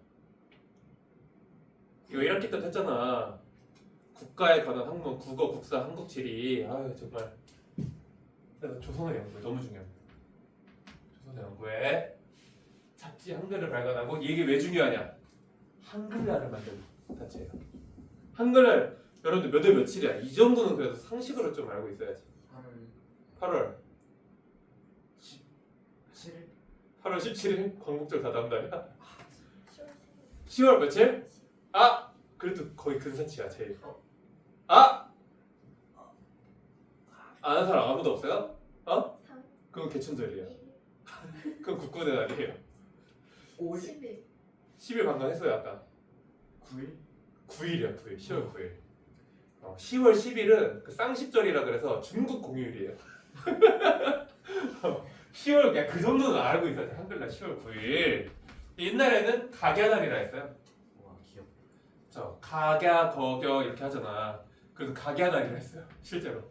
이거 1학기 때 했잖아. 국가에 관한 학문 국어, 국사, 한국, 지리. 아유 정말. 그래서 조선어 연구에 너무 중요합니다. 조선어 연구에 잡지 한글을 발간하고 이게 왜 중요하냐? 한글날을 만드는 자체예요. 한글날 여러분들 몇 월 며칠이야? 이 정도는 그래도 상식으로 좀 알고 있어야지. 8월 17일? 8월 17일 광복절 다다음 달이야? 10월 며칠? 아! 그래도 거의 근사치야 제일. 아! 아는 사람 아무도 없어요? 그건 개천절이에요. 그건 국군의 날이에요. 5일? 10일 방송했어요 아까. 9일? 9일이야 9일. 10월 9일. 10월 10일은 그 쌍십절이라 그래서 중국 공휴일이에요. 10월 그냥 그 정도는 알고 있어야지. 한글날 10월 9일. 옛날에는 각야날이라 했어요. 와 귀엽다. 저 각야 거겨 이렇게 하잖아. 그래서 각야날이라 했어요. 실제로.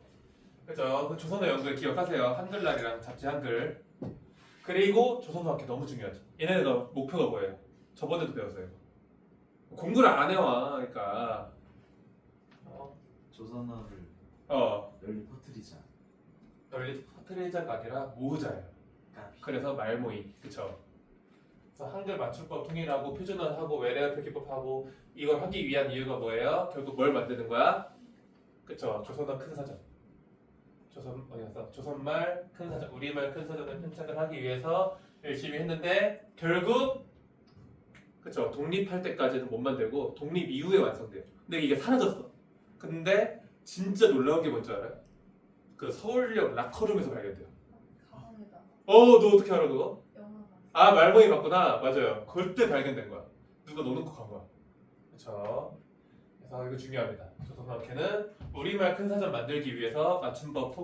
그죠? 그 조선어 연구에 기억하세요. 한글날이랑 잡지 한글. 그리고 조선어학회 너무 중요하죠. 얘네들 목표가 뭐예요? 저번에도 배웠어요. 공부를 안 해와. 그러니까 조선어를 널리 퍼뜨리자. 널리 퍼뜨리자가 아니라 모으자예요. 까비. 그래서 말모이. 그쵸? 그래서 한글 맞춤법 통일하고 표준어하고 외래어 표기법하고 이걸 하기 위한 이유가 뭐예요? 결국 뭘 만드는 거야? 그쵸? 조선어 큰 사전. 조선말 큰 사전, 우리말 큰 사전을 편찬을 하기 위해서 열심히 했는데 결국 그쵸? 독립할 때까지는 못 만들고 독립 이후에 완성돼요. 근데 이게 사라졌어. 근데 진짜 놀라운 게 뭔지 알아요? 그 서울역 라커룸에서 발견돼요. 가방에다가 너 어떻게 알아 그거? 영화가 아 말모이 맞구나. 맞아요. 그때 발견된 거야. 누가 넣어놓고 간 거야. 그렇죠. 그래서 이거 중요합니다. 조선어학회는 우리말 큰 사전 만들기 위해서 맞춤법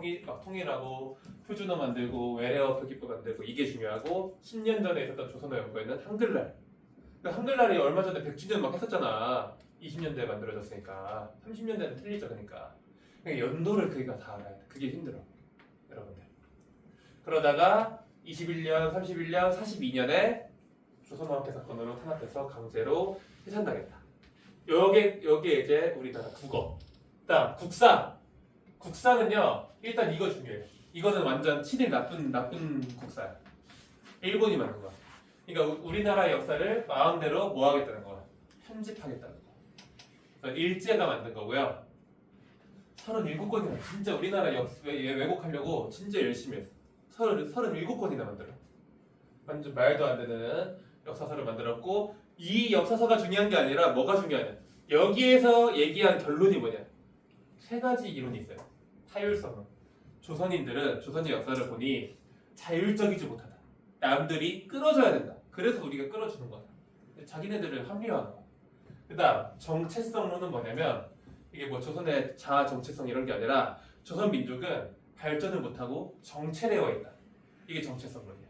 통일하고 표준어 만들고 외래어 표기법 만들고 이게 중요하고 10년 전에 있었던 조선어 연구에는 한글날. 그 한글날이 얼마 전에 100주년 막 했었잖아. 20년대에 만들어졌으니까 30년대는 틀리죠. 그러니까 연도를 그니까 다 알아야 돼. 그게 힘들어 여러분들. 그러다가 21년, 31년, 42년에 조선어학회 사건으로 탄압돼서 강제로 해산당했다. 여기에 이제 우리나라 국어, 그다음 국사는요 일단 이거 중요해요. 이거는 완전 친일 나쁜 국사야. 일본이 만든 거야. 그러니까 우리나라 역사를 마음대로 뭐 하겠다는 거야? 편집하겠다는 거야. 그래서 일제가 만든 거고요. 37권이나 진짜 우리나라 왜곡하려고 진짜 열심히 했어. 37권이나 만들어. 완전 말도 안 되는 역사서를 만들었고 이 역사서가 중요한 게 아니라 뭐가 중요하냐. 여기에서 얘기한 결론이 뭐냐. 3가지 이론이 있어요. 타율성은. 조선의 역사를 보니 자율적이지 못하다. 남들이 끌어줘야 된다. 그래서 우리가 끌어주는 거다. 자기네들을 합리화하는 거야. 그 다음 정체성론은 뭐냐면 이게 뭐 조선의 자아 정체성 이런 게 아니라 조선 민족은 발전을 못하고 정체되어 있다. 이게 정체성론이야.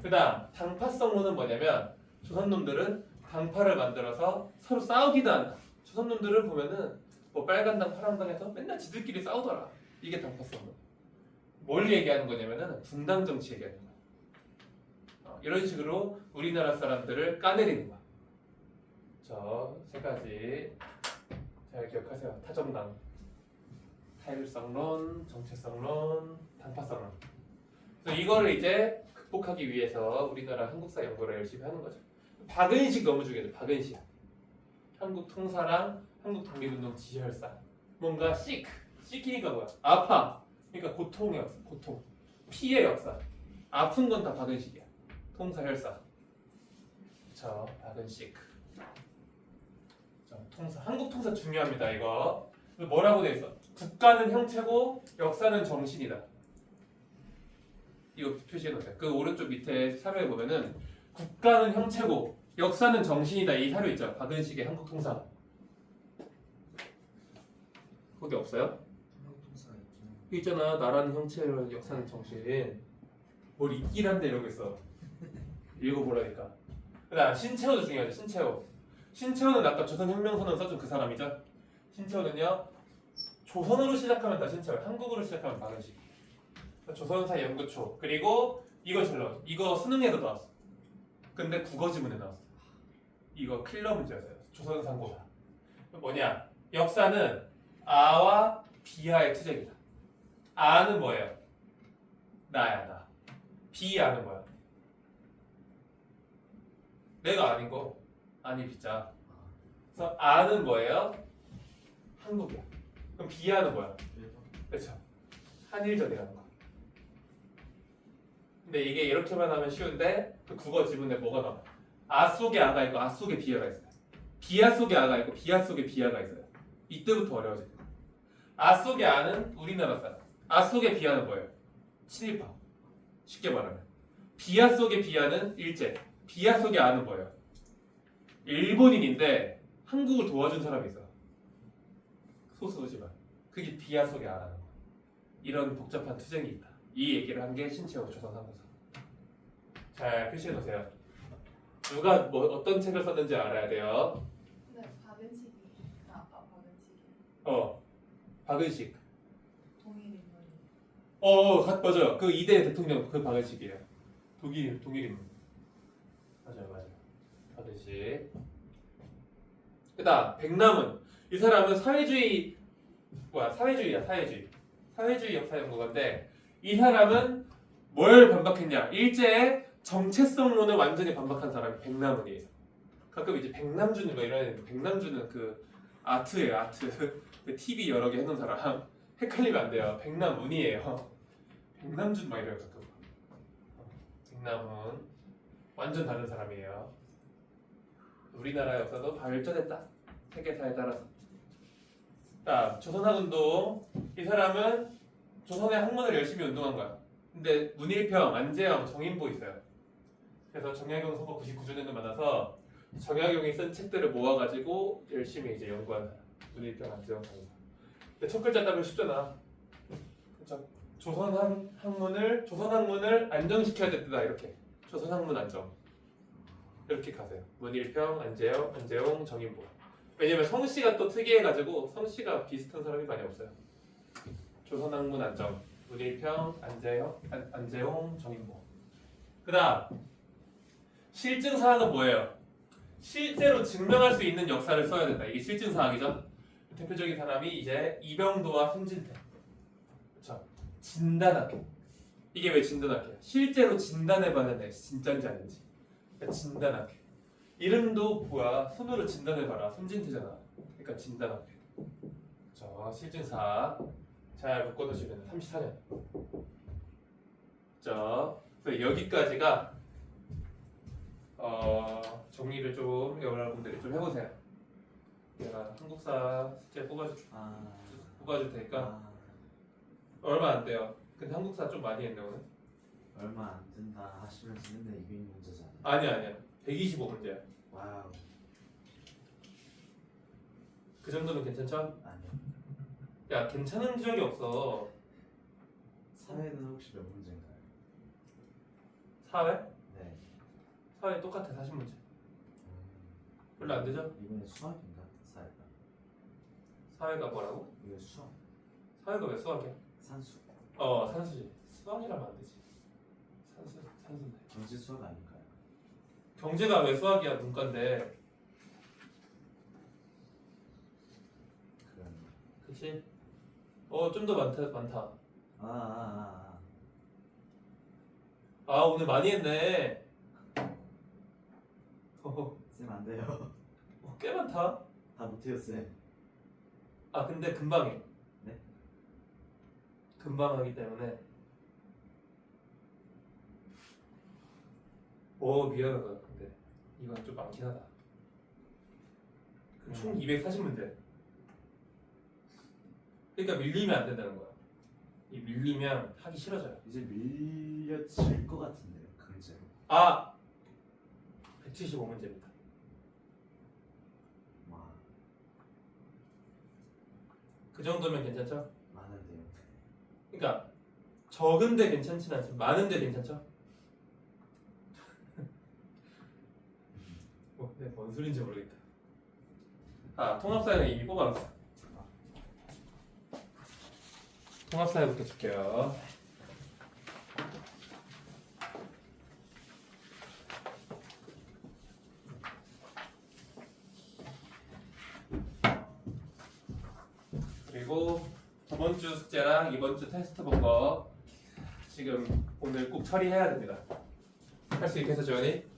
그 다음 당파성론은 뭐냐면 조선 놈들은 당파를 만들어서 서로 싸우기도 한다. 조선 놈들은 보면은 뭐 빨간당 파란당해서 맨날 지들끼리 싸우더라. 이게 당파성론. 뭘 얘기하는 거냐면은 분당 정치 얘기하는 거야. 이런 식으로 우리나라 사람들을 까내리는 거야. 저 3가지 잘 기억하세요. 타정당, 타율성론, 정체성론, 당파성론. 그래서 이거를 이제 극복하기 위해서 우리나라 한국사 연구를 열심히 하는 거죠. 박은식 너무 중요해요. 박은식. 한국 통사랑 한국 독립운동 지혈사. 뭔가 시크니까 뭐야? 아파. 그러니까 고통의 역사, 고통, 피해 역사. 아픈 건 다 박은식이야. 통사 혈사. 그쵸? 박은식. 자, 통사. 한국 통사 중요합니다. 이거. 뭐라고 돼 있어? 국가는 형체고 역사는 정신이다. 이거 표시해 놓으세요. 그 오른쪽 밑에 사료에 보면은 국가는 형체고 역사는 정신이다. 이 사료 있죠. 박은식의 한국 통사. 거기 없어요? 통사가 있긴 여기 있잖아. 나라는 형체, 역사는 정신. 뭘 있기란데 이러고 있어. 읽어보라니까. 그다음 신채호도 중요하죠. 신채호. 신채호는 아까 조선혁명선언 써준 그 사람이죠. 신채호는요. 조선으로 시작하면 다 신채호, 한국으로 시작하면 박은식. 조선사 연구초. 그리고 이거 잘 나왔어. 이거 수능에도 나왔어. 근데 국어 지문에 나왔어. 이거 킬러 문제였어요. 조선상고사. 뭐냐? 역사는 아와 비하의 투쟁이다. 아는 뭐예요? 나야 나. 비아는 뭐야? 내가 아닌 거. 아니 비자. 그래서 아는 뭐예요? 한국이야. 그럼 비아는 뭐야? 그렇죠. 한일전이라는 거. 근데 이게 이렇게만 하면 쉬운데 그 국어 지문에 뭐가 나와? 아 속에 아가 있고 아 속에 비아가 있어요. 비아 속에 아가 있고 비아 속에 비아가 있어요. 이때부터 어려워져요. 아 속에 아는 우리나라 사람. 아 속에 비아는 뭐예요? 친일파. 쉽게 말하면. 비아 속에 비아는 일제. 비아 속에 아는 뭐예요? 일본인인데 한국을 도와준 사람이 있어. 소수지만. 그게 비아 속에 아라는 거. 이런 복잡한 투쟁이 있다. 이 얘기를 한 게 신채호 조선상고사. 잘 표시해 놓으세요. 누가 뭐 어떤 책을 썼는지 알아야 돼요. 네, 박은식이 아까 박은식이 박은식. 동일인물. 맞아요. 그 2대 대통령 그 박은식이에요. 독일인. 맞아요. 박은식. 그다음 백남은 이 사람은 사회주의 역사 연구가인데 이 사람은 뭘 반박했냐? 일제의 정체성론을 완전히 반박한 사람이 백남은이에요. 가끔 이제 백남준 뭐 이런 애들, 백남준은 그 아트예요. 아트. 그 TV 여러 개 해놓은 사람 헷갈리면 안 돼요. 백남은이에요. 백남준 막 이래요 가끔. 백남은 완전 다른 사람이에요. 우리나라 역사도 발전했다. 세계사에 따라서. 자, 조선학운동. 이 사람은 조선의 학문을 열심히 운동한 거야. 근데 문일평, 안재영, 정인보 있어요. 그래서 정약용 선거 99주년을 만나서 정약용이 쓴 책들을 모아가지고 열심히 이제 연구한 사람. 문일평, 안재영, 정인보. 근데 첫 글자 따면 쉽잖아. 그렇죠? 조선학문을 안정시켜야 된다 이렇게. 조선학문 안정. 이렇게 가세요. 문일평, 안재용, 정인보. 왜냐면 성씨가 또 특이해가지고 성씨가 비슷한 사람이 많이 없어요. 조선학문 안정, 문일평, 안재용, 정인보. 그다음 실증 사항은 뭐예요? 실제로 증명할 수 있는 역사를 써야 된다. 이게 실증 사항이죠. 대표적인 사람이 이제 이병도와 손진태. 그렇죠? 진단학회. 이게 왜 진단학회야? 실제로 진단해봐야 돼. 진짜인지 아닌지. 진단학회. 이름도 뭐야? 손으로 진단해봐라. 손진태잖아. 그러니까 진단학회. 자, 실증사 잘 묶어두시면 34년. 자, 그래서 여기까지가 정리를 좀 여러분들이 좀 해보세요. 내가 한국사 숙제 뽑아줄 테니까 얼마 안 돼요. 근데 한국사 좀 많이 했네 오늘. 얼마 안 된다 하시면서 맨날 이게 문제잖아요. 아니야. 125문제야. 와우. 그 정도는 괜찮죠? 아니요. 야, 괜찮은 지역이 없어. 사회는 혹시 몇 문제인가요? 사회? 네. 사회 똑같아. 40문제. 별로 안 되죠? 이번에 수학인가? 사회가. 사회가 뭐라고? 이거 수학. 사회가 왜 수학이야? 산수. 산수지. 수학이라면 안 되지. 산수인데. 경제 수학 아닐까요? 경제가 왜 수학이야? 문과인데. 그럼. 그치? 좀 더 많다. 오늘 많이 했네. 쌤 안 돼요. 꽤 많다. 다 못해요 쌤. 근데 금방 해. 네? 금방 하기 때문에 미안하다. 근데 이건 좀 많긴 하다. 그럼 총 240문제. 그러니까 밀리면 안 된다는 거야. 이 밀리면 하기 싫어져요. 이제 밀려질 것 같은데요, 강제로. 175문제입니다. 와, 그 정도면 괜찮죠? 많은데요. 그러니까 적은데 괜찮진 않지만 많은데 괜찮죠? 내가 뭔 소린지 모르겠다. 통합사회는 이미 뽑아놨어. 통합사회부터 줄게요. 그리고 저번 주 숙제랑 이번 주 테스트 본 거 지금 오늘 꼭 처리해야 됩니다. 할 수 있겠어, 조연이?